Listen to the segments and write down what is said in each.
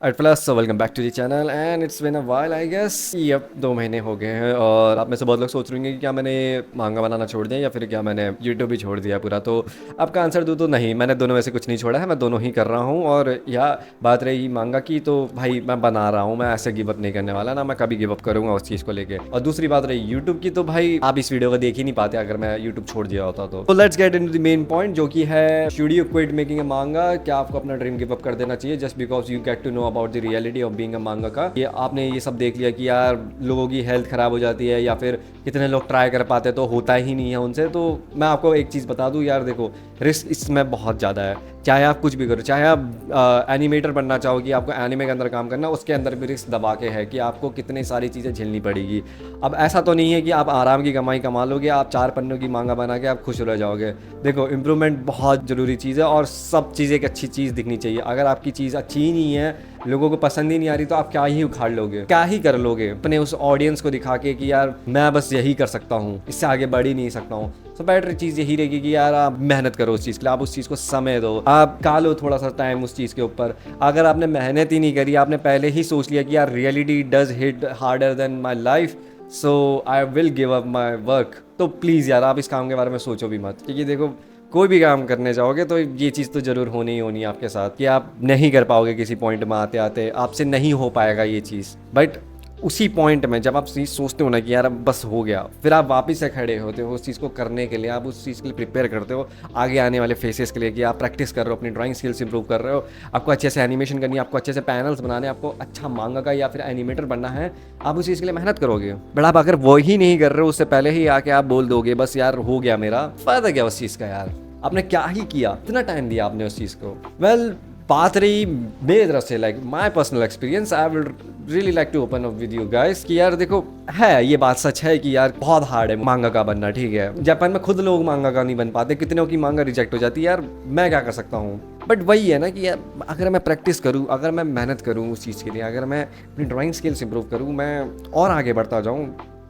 Eight plus welcome back to the channel and it's been a while I guess. ये अब 2 महीने हो गए हैं और आप में से बहुत लोग सोच रहे होंगे कि क्या मैंने मांगा बनाना छोड़ दिया या फिर क्या मैंने यूट्यूब भी छोड़ दिया पूरा। तो आपका आंसर दूँ तो नहीं, मैंने दोनों में से कुछ नहीं छोड़ा है, मैं दोनों ही कर रहा हूँ। और या बात रही मांगा की, तो भाई मैं बना रहा हूँ, मैं ऐसे गिव अप नहीं करने वाला, ना मैं कभी गिव अप करूँगा उस चीज़ को लेके। और दूसरी बात रही यूट्यूब की, तो भाई आप इस वीडियो को देख ही नहीं पाते अगर मैं यूट्यूब छोड़ दिया होता। तो let's get into the main point, जो कि है should you quit making a मांगा। क्या आपको अपना ड्रीम गिव अप कर देना चाहिए just because you get to know about the reality of being a manga का। ये आपने ये सब देख लिया कि यार लोगों की हेल्थ खराब हो जाती है या फिर कितने लोग ट्राई कर पाते तो होता ही नहीं है उनसे। तो मैं आपको एक चीज़ बता दूं यार, देखो रिस्क इसमें बहुत ज़्यादा है। चाहे आप कुछ भी करो, चाहे आप एनिमेटर बनना चाहो कि आपको एनिमे के अंदर काम करना, उसके अंदर भी रिस्क दबा के है कि आपको कितनी सारी चीज़ें झेलनी पड़ेगी। अब ऐसा तो नहीं है कि आप आराम की कमाई कमा लोगे, आप 4 पन्नों की मांगा बना के आप खुश रह जाओगे। देखो इम्प्रूवमेंट बहुत ज़रूरी चीज़ है और सब चीज़ एक अच्छी चीज़ दिखनी चाहिए। अगर आपकी चीज़ अच्छी ही नहीं है, लोगों को पसंद ही नहीं आ रही, तो आप क्या ही उखाड़ लोगे, क्या ही कर लोगे अपने उस ऑडियंस को दिखा के कि यार मैं बस यही कर सकता हूँ, इससे आगे बढ़ ही नहीं सकता हूँ। तो बेटर चीज़ यही रहेगी कि यार आप मेहनत करो उस चीज़ के लिए, आप उस चीज़ को समय दो, आप कालो थोड़ा सा टाइम उस चीज़ के ऊपर। अगर आपने मेहनत ही नहीं करी, आपने पहले ही सोच लिया कि यार reality does hit harder than my life, so I will give up my work, तो प्लीज़ यार आप इस काम के बारे में सोचो भी मत। क्योंकि देखो कोई भी काम करने जाओगे तो ये चीज़ तो ज़रूर होनी ही होनी है आपके साथ कि आप नहीं कर पाओगे, किसी पॉइंट में आते आते आपसे नहीं हो पाएगा ये चीज़। बट उसी पॉइंट में जब आप चीज़ सोचते हो ना कि यार अब बस हो गया, फिर आप वापस से खड़े होते हो उस चीज़ को करने के लिए, आप उस चीज़ के लिए प्रिपेयर करते हो आगे आने वाले फेसेस के लिए, कि आप प्रैक्टिस कर रहे हो, अपनी ड्राइंग स्किल्स इंप्रूव कर रहे हो, आपको अच्छे से एनिमेशन करनी है, आपको अच्छे से पैनल्स बनाने, आपको अच्छा मांगा का या फिर एनिमेटर बनना है, आप उस चीज़ के लिए मेहनत करोगे। बट आप अगर वो ही नहीं कर रहे हो, उससे पहले ही आके आप बोल दोगे बस यार हो गया मेरा, फ़ायदा क्या उस चीज़ का यार, आपने क्या ही किया, इतना टाइम दिया आपने उस चीज़ को। वेल बात रही मेरी तरफ से, like my personal experience, I will really like to open up with you guys कि यार देखो है, ये बात सच है कि यार बहुत हार्ड है मांगा का बनना। ठीक है, जापान में खुद लोग मांगा का नहीं बन पाते, कितनों की मांगा रिजेक्ट हो जाती है, यार मैं क्या कर सकता हूँ। बट वही है ना कि यार अगर मैं प्रैक्टिस करूँ, अगर मैं मेहनत करूँ उस चीज़ के लिए, अगर मैं अपनी ड्राइंग स्किल्स इंप्रूव करूँ, मैं और आगे बढ़ता जाऊँ,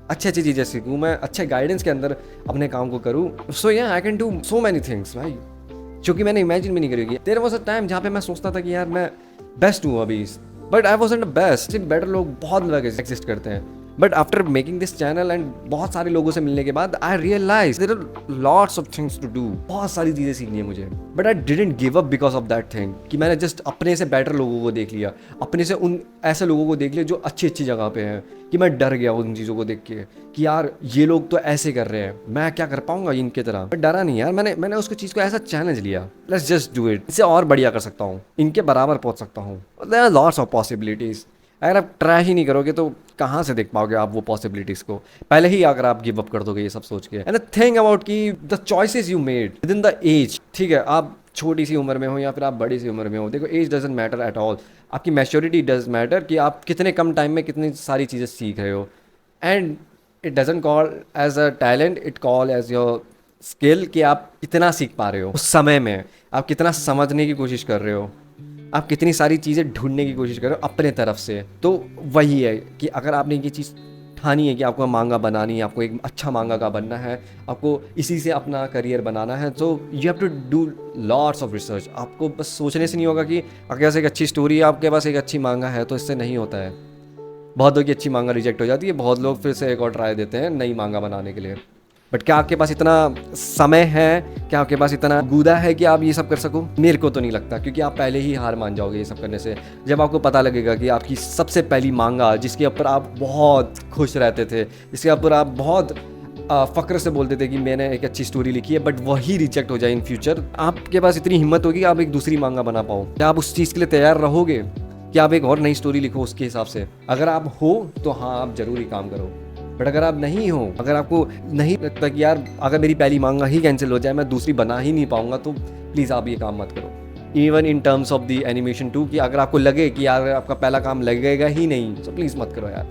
अच्छी अच्छी चीज़ें सीखूँ, मैं अच्छे गाइडेंस के अंदर अपने काम को करूँ, सो या आई can do so many things भाई, जो कि मैंने इमेजिन भी नहीं करी होगी। देयर वाज अ टाइम जहाँ पे मैं सोचता था कि यार मैं बेस्ट हूँ अभी, but I wasn't the best. सिर्फ बेटर लोग बहुत लोग एग्जिस्ट करते हैं। But after making this channel and बहुत सारे लोगों से मिलने के बाद I realise there are lots of things to do, बहुत सारी चीज़ें सीखनी है मुझे। But I didn't give up because of that thing कि मैंने जस्ट अपने से बेटर लोगों को देख लिया, अपने से उन ऐसे लोगों को देख लिया जो अच्छी अच्छी जगह पे हैं, कि मैं डर गया उन चीज़ों को देख के कि यार ये लोग तो ऐसे कर रहे हैं, मैं क्या कर पाऊंगा इनके तरह। बट डरा नहीं यार, मैंने उसको चीज़ को ऐसा चैलेंज लिया, लेट्स जस्ट डू इट, इससे और बढ़िया कर सकता हूँ, इनके बराबर पहुँच सकता हूँ। There are lots of possibilities. अगर आप ट्राई ही नहीं करोगे तो कहाँ से देख पाओगे आप वो पॉसिबिलिटीज़ को, पहले ही अगर आप गिव अप कर दोगे ये सब सोच के। एंड द थिंग अबाउट कि the choices you made within the age, ठीक है, आप छोटी सी उम्र में हो या फिर आप बड़ी सी उम्र में हो, देखो age doesn't matter at all, आपकी मैच्योरिटी डज मैटर कि आप कितने कम टाइम में कितनी सारी चीज़ें सीख रहे हो। And it doesn't call as a talent, it call as your skill, कि आप कितना सीख पा रहे हो उस समय में, आप कितना समझने की कोशिश कर रहे हो, आप कितनी सारी चीज़ें ढूंढने की कोशिश कर रहे हो अपने तरफ से। तो वही है कि अगर आपने ये चीज़ ठानी है कि आपको मांगा बनानी है, आपको एक अच्छा मांगा का बनना है, आपको इसी से अपना करियर बनाना है, तो you have to do lots of research. आपको बस सोचने से नहीं होगा कि अगर एक अच्छी स्टोरी है, आपके पास एक अच्छी मांगा है, तो इससे नहीं होता है। बहुत लोगों की अच्छी मांगा रिजेक्ट हो जाती है, बहुत लोग फिर से एक और ट्राई देते हैं नई मांगा बनाने के लिए। बट क्या आपके पास इतना समय है, क्या आपके पास इतना गूदा है कि आप ये सब कर सको? मेरे को तो नहीं लगता, क्योंकि आप पहले ही हार मान जाओगे ये सब करने से। जब आपको पता लगेगा कि आपकी सबसे पहली मांगा, जिसके ऊपर आप बहुत खुश रहते थे, जिसके ऊपर आप बहुत फ़क्र से बोलते थे कि मैंने एक अच्छी स्टोरी लिखी है, बट वही रिजेक्ट हो जाए इन फ्यूचर, आपके पास इतनी हिम्मत होगी कि आप एक दूसरी मांगा बना पाओ? क्या आप उस चीज़ के लिए तैयार रहोगे कि आप एक और नई स्टोरी लिखो उसके हिसाब से? अगर आप हो तो हाँ, आप ज़रूरी काम करो। बट अगर आप नहीं हो, अगर आपको नहीं लगता कि यार अगर मेरी पहली मांगा ही कैंसिल हो जाए, मैं दूसरी बना ही नहीं पाऊंगा, तो प्लीज़ आप ये काम मत करो। Even in terms of the animation too, कि अगर आपको लगे कि यार आपका पहला काम लगेगा ही नहीं, तो प्लीज़ मत करो यार।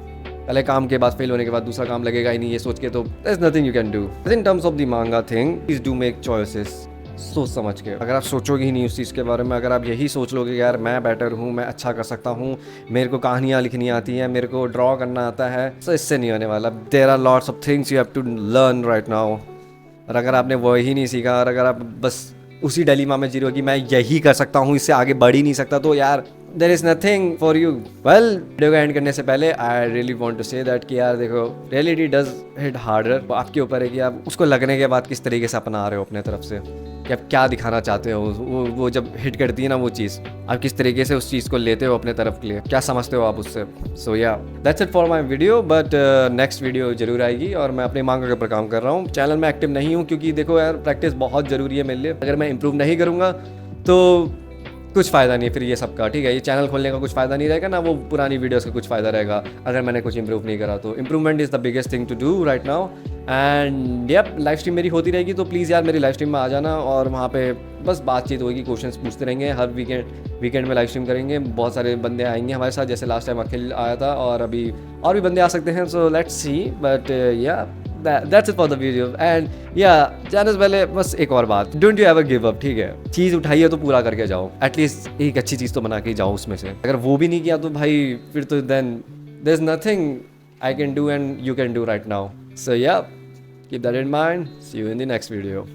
पहले काम के बाद फेल होने के बाद दूसरा काम लगेगा ही नहीं, ये सोच के तो there is nothing you can do. In terms of the manga thing, please do make choices सोच समझ के। अगर आप सोचोगे ही नहीं उस चीज़ के बारे में, अगर आप यही सोच लोगे यार मैं बेटर हूँ, मैं अच्छा कर सकता हूँ, मेरे को कहानियाँ लिखनी आती हैं, मेरे को ड्रॉ करना आता है, तो इससे नहीं होने वाला। There are lots of things you have to learn right now. और अगर आपने वो ही नहीं सीखा, और अगर आप बस उसी डिलेमा में जी रहे हो कि मैं यही कर सकता हूँ, इससे आगे बढ़ ही नहीं सकता, तो यार there is nothing for you. Well, video को एंड करने से पहले I really want to say that कि यार देखो, रियलिटी डज हिट हार्डर। आपके ऊपर है कि आप उसको लगने के बाद किस तरीके से अपना रहे हो अपने तरफ से, कि आप क्या दिखाना चाहते हो। वो जब हिट करती है ना वो चीज़, आप किस तरीके से उस चीज़ को लेते हो अपने तरफ के लिए, क्या समझते हो आप उससे। सो या that's it for my video, but next video जरूर आएगी और मैं अपने मांगा के ऊपर काम कर रहा हूँ। चैनल में एक्टिव नहीं हूँ क्योंकि देखो यार, प्रैक्टिस बहुत ज़रूरी है मेरे लिए। अगर मैं इंप्रूव नहीं करूँगा तो कुछ फ़ायदा नहीं है फिर ये सब का, ठीक है। ये चैनल खोलने का कुछ फ़ायदा नहीं रहेगा ना, वो पुरानी वीडियोस का कुछ फ़ायदा रहेगा अगर मैंने कुछ इंप्रूव नहीं करा तो। Improvement is the biggest thing to do right now. And yup, live stream मेरी होती रहेगी, तो प्लीज़ यार मेरी लाइव स्ट्रीम में आ जाना और वहाँ पे बस बातचीत होगी, क्वेश्चंस पूछते रहेंगे। हर वीकेंड में लाइव स्ट्रीम करेंगे, बहुत सारे बंदे आएंगे हमारे साथ, जैसे लास्ट टाइम अखिल आया था, और अभी और भी बंदे आ सकते हैं। सो लेट्स सी, बट या that's it for the video and yeah, जाने से पहले बस एक और बात, don't you ever give up, ठीक है। चीज़ उठाई है तो पूरा करके जाओ, एटलीस्ट एक अच्छी चीज़ तो बना के जाओ उसमें से। अगर वो भी नहीं किया तो भाई फिर तो then there is nothing I can do and you can do right now. So yeah, keep that in mind, see you in the next video.